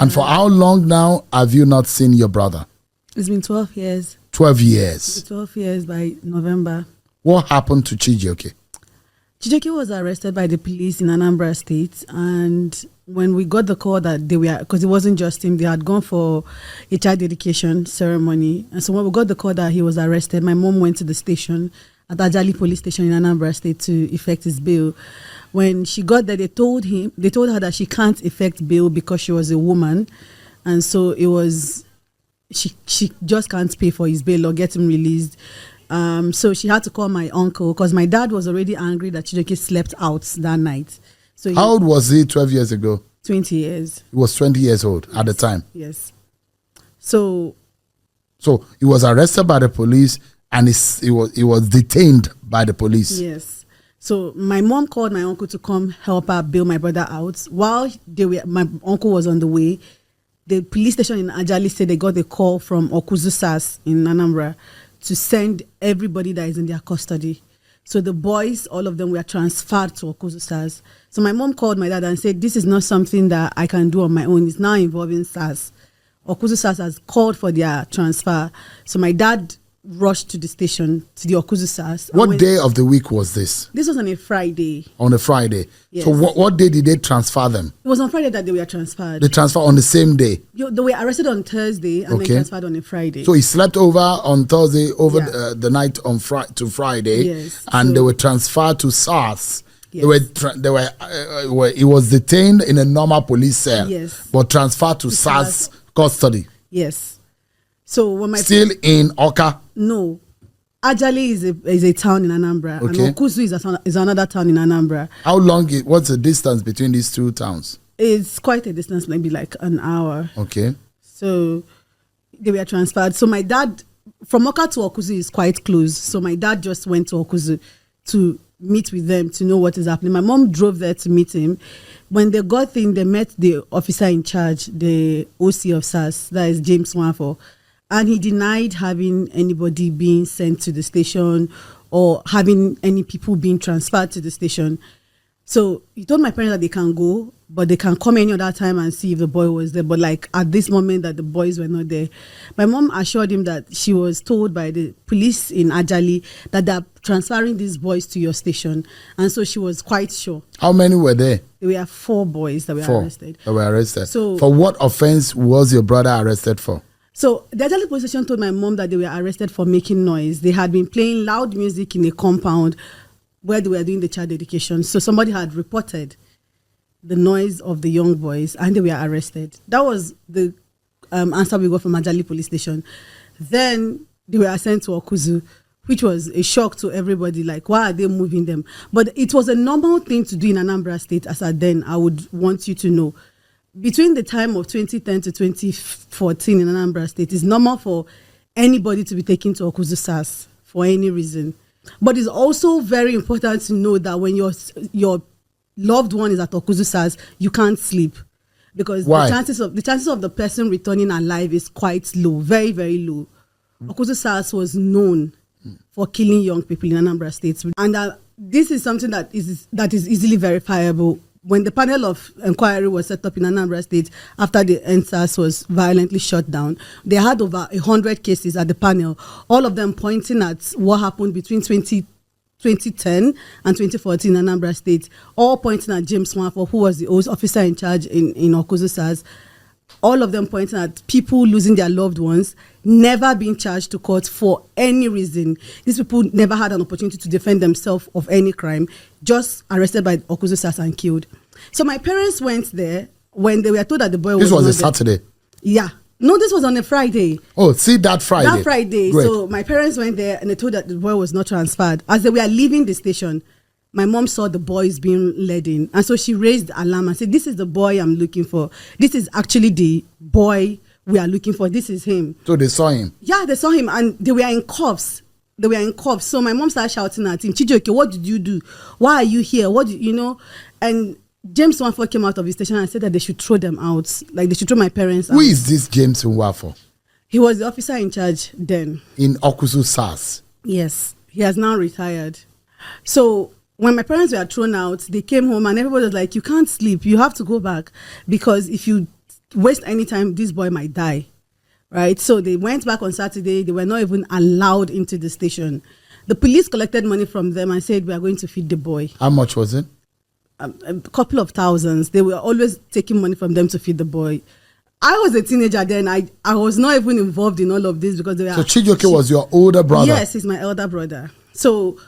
And for how long now have you not seen your brother? It's been 12 years. 12 years. It's 12 years by November. What happened to Chijioke? Chijioke was arrested by the police in Anambra State, and when we got the call that they were, because it wasn't just him, they had gone for a child dedication ceremony. And so when we got the call that he was arrested, my mom went to the station at Ajali police station in Anambra State to effect his bail. When she got there, they told her that she can't effect bail because she was a woman, and so it was she just can't pay for his bail or get him released. So she had to call my uncle because my dad was already angry that Chijioke slept out that night. So how old was he 12 years ago? 20 years. He was 20 years old at the time. Yes. So he was arrested by the police and he was detained by the police. Yes. So my mom called my uncle to come help her bail my brother out. While my uncle was on the way, the police station in Ajali said they got a call from Awkuzu SARS in Anambra to send everybody that is in their custody. So the boys, all of them were transferred to Awkuzu SARS. So my mom called my dad and said, this is not something that I can do on my own. It's now involving SARS. Awkuzu SARS has called for their transfer. So my dad rushed to the station, to the Awkuzu SARS. What day of the week was this? This was on a Friday. On a Friday. Yes. So what day did they transfer them? It was on Friday that they were transferred. They transferred on the same day? They were arrested on Thursday and then transferred on a Friday. So he slept over on Thursday, the night on to Friday, yes. And they were transferred to SARS. Yes. He was detained in a normal police cell, yes, but transferred to SARS custody. Yes. So when still in Oka? No. Ajali is a town in Anambra, and Awkuzu is another town in Anambra. How long? What's the distance between these two towns? It's quite a distance, maybe like an hour. Okay. So they were transferred. So my dad, from Oka to Awkuzu is quite close. So my dad just went to Awkuzu to meet with them to know what is happening. My mom drove there to meet him. When they got in, they met the officer in charge, the OC of SARS, that is James Wanfo. And he denied having anybody being sent to the station or having any people being transferred to the station. So he told my parents that they can go, but they can come any other time and see if the boy was there. But like at this moment that the boys were not there, my mom assured him that she was told by the police in Ajali that they're transferring these boys to your station. And so she was quite sure. How many were there? There were 4 boys that were arrested. That were arrested. So for what offense was your brother arrested for? So the Ajali police station told my mom that they were arrested for making noise. They had been playing loud music in a compound where they were doing the child dedication. So somebody had reported the noise of the young boys and they were arrested. That was the answer we got from Ajali police station. Then they were sent to Awkuzu, which was a shock to everybody. Like, why are they moving them? But it was a normal thing to do in Anambra State as at then. I would want you to know. Between the time of 2010 to 2014 in Anambra State, it's normal for anybody to be taken to Awkuzu SARS for any reason. But it's also very important to know that when your loved one is at Awkuzu SARS, you can't sleep. Because the chances of the person returning alive is quite low, very, very low. Awkuzu SARS was known for killing young people in Anambra State. And this is something that is easily verifiable. When the panel of inquiry was set up in Anambra State after the NSAS was violently shut down, they had over 100 cases at the panel, all of them pointing at what happened between 2010 and 2014 in Anambra State, all pointing at James Wanfo, who was the officer in charge in Awkuzu SARS, all of them pointing at people losing their loved ones, never being charged to court for any reason. These people never had an opportunity to defend themselves of any crime, just arrested by Awkuzu SARS and killed. So my parents went there when they were told that the boy was This was a Saturday? Yeah. No, this was on a Friday. Oh, see, that Friday? That Friday. Great. So my parents went there and they told that the boy was not transferred. As they were leaving the station, my mom saw the boys being led in. And so she raised the alarm and said, this is the boy I'm looking for. This is actually the boy we are looking for. This is him. So they saw him? Yeah, they saw him and they were in cuffs. So my mom started shouting at him, Chijioke, what did you do? Why are you here? And James Wanfo came out of his station and said that they should throw them out. Like they should throw my parents out. Who is this James Wanfo? He was the officer in charge then. In Awkuzu SARS? Yes. He has now retired. So when my parents were thrown out, they came home and everybody was like, you can't sleep. You have to go back. Because if you waste any time, this boy might die. Right? So they went back on Saturday. They were not even allowed into the station. The police collected money from them and said, we are going to feed the boy. How much was it? A couple of thousands. They were always taking money from them to feed the boy. I was a teenager then. I was not even involved in all of this because they were. So Chijioke was your older brother? Yes, he's my elder brother. So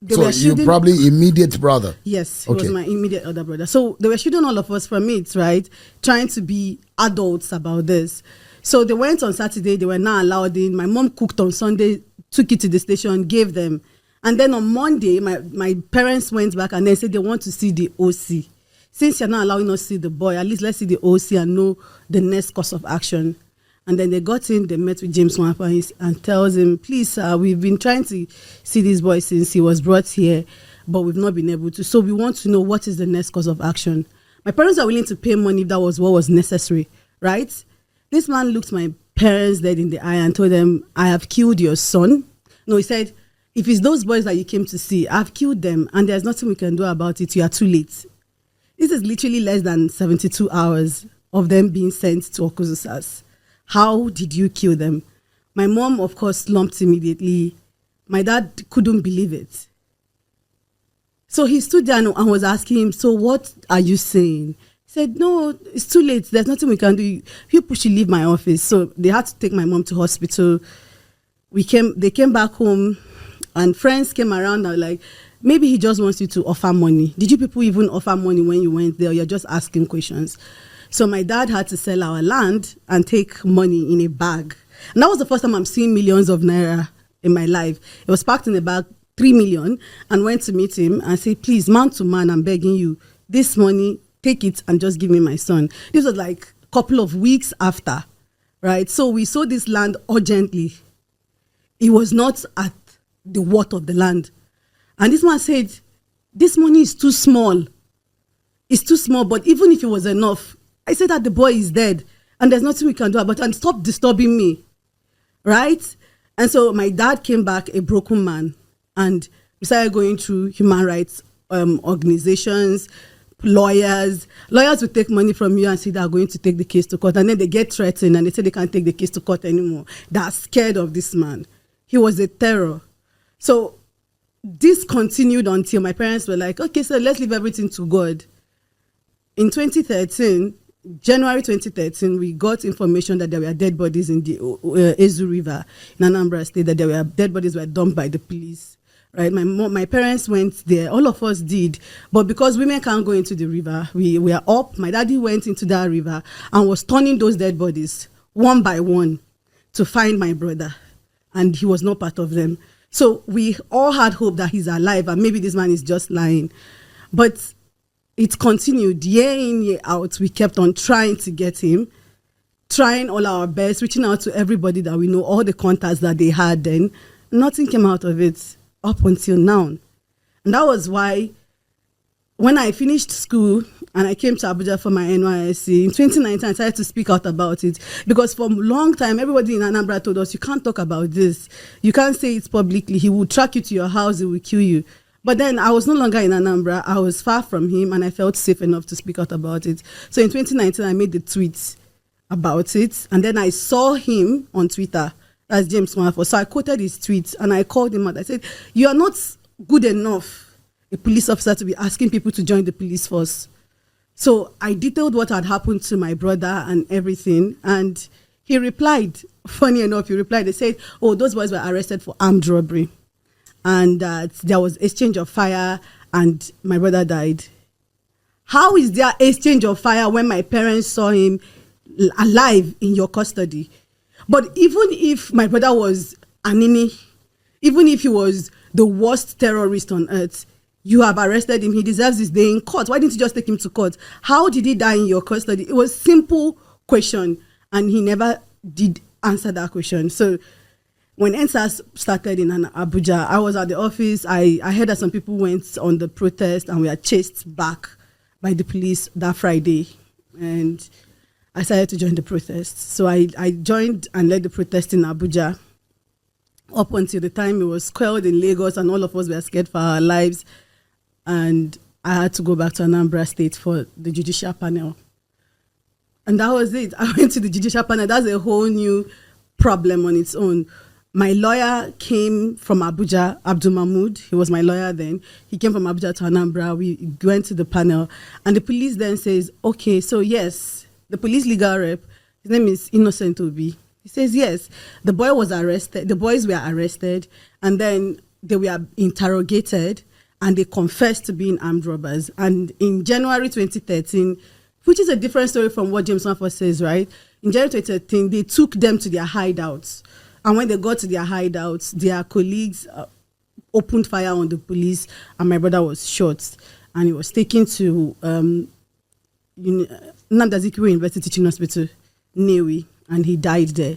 they so were shooting. You probably immediate brother? Yes, he was my immediate elder brother. So they were shooting all of us from it, right? Trying to be adults about this. So they went on Saturday. They were not allowed in. My mom cooked on Sunday, took it to the station, gave them. And then on Monday, my parents went back and they said they want to see the OC. Since you're not allowing us to see the boy, at least let's see the OC and know the next course of action. And then they got in, they met with James Mwapa and tells him, please, sir, we've been trying to see this boy since he was brought here, but we've not been able to. So we want to know what is the next course of action. My parents are willing to pay money if that was what was necessary, right? This man looked my parents dead in the eye and told them, I have killed your son. No, he said, if it's those boys that you came to see, I've killed them and there's nothing we can do about it. You are too late. This is literally less than 72 hours of them being sent to Awkuzu SARS. How did you kill them? My mom, of course, slumped immediately. My dad couldn't believe it. So he stood there and was asking him, so what are you saying? He said, no, it's too late. There's nothing we can do. You push, you leave my office. So they had to take my mom to hospital. They came back home and friends came around and were like, maybe he just wants you to offer money. Did you people even offer money when you went there? You're just asking questions. So my dad had to sell our land and take money in a bag. And that was the first time I'm seeing millions of naira in my life. It was packed in a bag, 3 million, and went to meet him and say, please, man to man, I'm begging you, this money, take it and just give me my son. This was like a couple of weeks after, right? So we sold this land urgently. It was not at the worth of the land. And this man said, this money is too small. It's too small, but even if it was enough, I said that the boy is dead and there's nothing we can do about it, and stop disturbing me, right? And so my dad came back a broken man and we started going through human rights organizations, lawyers. Lawyers will take money from you and say they are going to take the case to court, and then they get threatened and they say they can't take the case to court anymore. They are scared of this man. He was a terror. So this continued until my parents were like, okay, so let's leave everything to God. In 2013, January 2013, we got information that there were dead bodies in the Awkuzu River in Anambra State, that there were dead bodies were dumped by the police. Right, my parents went there. All of us did, but because women can't go into the river, we were up. My daddy went into that river and was turning those dead bodies one by one to find my brother, and he was not part of them. So we all had hope that he's alive and maybe this man is just lying. But it continued year in, year out. We kept on trying to get him, trying all our best, reaching out to everybody that we know, all the contacts that they had then. Nothing came out of it up until now. And that was why when I finished school and I came to Abuja for my NYSC, in 2019, I started to speak out about it. Because for a long time, everybody in Anambra told us, you can't talk about this. You can't say it publicly. He will track you to your house. He will kill you. But then I was no longer in Anambra. I was far from him and I felt safe enough to speak out about it. So in 2019, I made the tweet about it. And then I saw him on Twitter. That's James Mwapa. So I quoted his tweet and I called him out. I said, you are not good enough, a police officer, to be asking people to join the police force. So I detailed what had happened to my brother and everything. And he replied, funny enough, he replied, they said, oh, those boys were arrested for armed robbery. And there was exchange of fire and my brother died. How is there exchange of fire when my parents saw him alive in your custody? But even if my brother was Anini, even if he was the worst terrorist on earth, you have arrested him. He deserves his day in court. Why didn't you just take him to court? How did he die in your custody? It was a simple question, and he never did answer that question. So when NSAS started in Abuja, I was at the office. I heard that some people went on the protest and were chased back by the police that Friday. And I started to join the protest. So I joined and led the protest in Abuja up until the time it was quelled in Lagos and all of us were scared for our lives. And I had to go back to Anambra State for the judicial panel. And that was it. I went to the judicial panel. That's a whole new problem on its own. My lawyer came from Abuja, Abdul Mahmood. He was my lawyer then. He came from Abuja to Anambra. We went to the panel. And the police then says, okay, so yes, the police legal rep, his name is Innocent Obi. He says, yes, the boy was arrested. The boys were arrested. And then they were interrogated. And they confessed to being armed robbers. And in January 2013, which is a different story from what James Manford says, right? In January 2013, they took them to their hideouts. And when they got to their hideouts, their colleagues opened fire on the police, and my brother was shot. And he was taken to Nnamdi Azikiwe University Teaching Hospital, Newi, and he died there.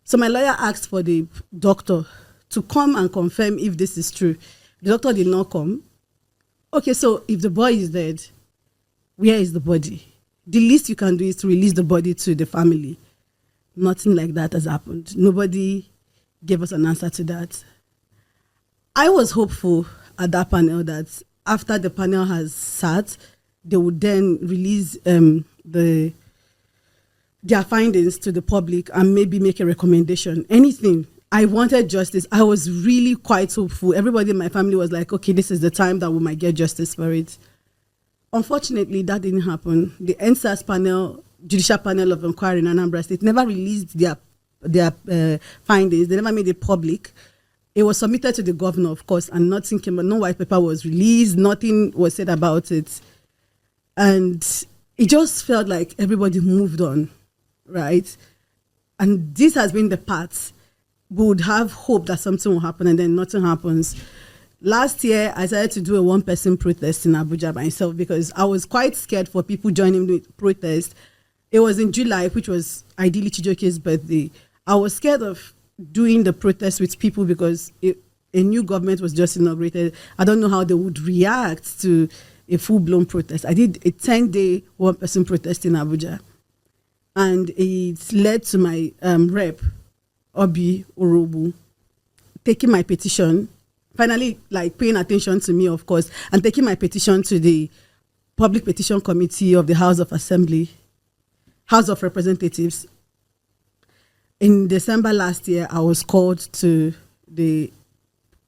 So my lawyer asked for the doctor to come and confirm if this is true. The doctor did not come. Okay, so if the boy is dead, where is the body? The least you can do is to release the body to the family. Nothing like that has happened. Nobody gave us an answer to that. I was hopeful at that panel that after the panel has sat, they would then release their findings to the public and maybe make a recommendation. Anything. I wanted justice. I was really quite hopeful. Everybody in my family was like, okay, this is the time that we might get justice for it. Unfortunately, that didn't happen. The NSAS panel, Judicial Panel of Inquiry in Anambra State, never released their findings. They never made it public. It was submitted to the governor, of course, and nothing came. No white paper was released. Nothing was said about it, and it just felt like everybody moved on, right? And this has been the path. We would have hope that something will happen, and then nothing happens. Last year, I decided to do a one-person protest in Abuja myself because I was quite scared for people joining the protest. It was in July, which was ideally Chijioke's birthday. I was scared of doing the protest with people because a new government was just inaugurated. I don't know how they would react to a full-blown protest. I did a 10-day one-person protest in Abuja. And it led to my rep, Obi Orobu, taking my petition, finally, like paying attention to me, of course, and taking my petition to the Public Petition Committee of the House of Representatives. In December last year, I was called to the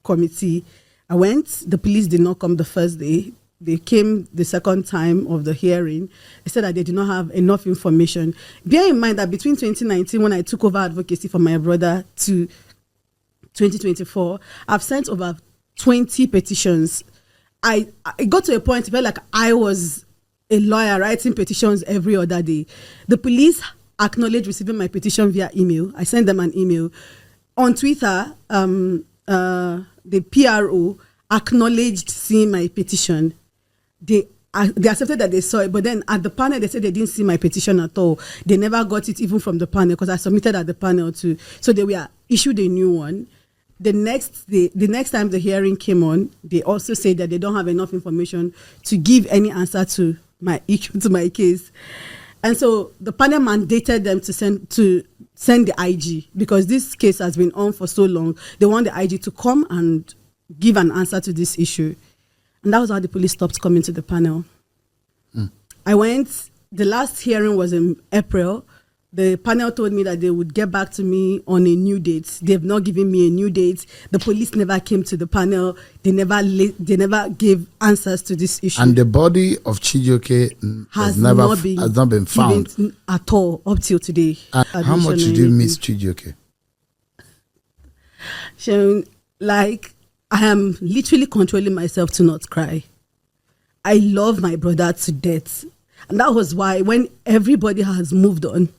committee. I went. The police did not come the first day. They came the second time of the hearing. They said that they did not have enough information. Bear in mind that between 2019, when I took over advocacy for my brother, to 2024, I've sent over 20 petitions. I got to a point where like I was a lawyer writing petitions every other day. The police acknowledged receiving my petition via email. I sent them an email. On Twitter, the PRO acknowledged seeing my petition. They accepted that they saw it, but then at the panel, they said they didn't see my petition at all. They never got it even from the panel because I submitted at the panel too. So they were issued a new one. The next time the hearing came on, they also said that they don't have enough information to give any answer to my case. And so the panel mandated them to send the IG because this case has been on for so long. They want the IG to come and give an answer to this issue. And that was how the police stopped coming to the panel. I went, the last hearing was in April. The panel told me that they would get back to me on a new date. They have not given me a new date. The police never came to the panel. They never gave answers to this issue. And the body of Chijioke has not been found at all up till today. How much did you miss Chijioke? Sharon, like, I am literally controlling myself to not cry. I love my brother to death. And that was why when everybody has moved on,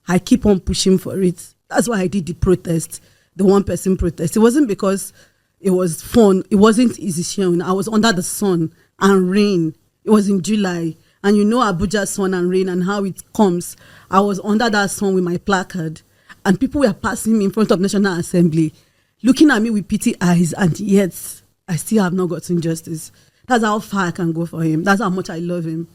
I keep on pushing for it. That's why I did the protest, the one-person protest. It wasn't because it was fun. It wasn't easy, Sharon. I was under the sun and rain. It was in July. And you know Abuja's sun and rain and how it comes. I was under that sun with my placard. And people were passing me in front of National Assembly, looking at me with pity eyes, and yet I still have not gotten justice. That's how far I can go for him. That's how much I love him.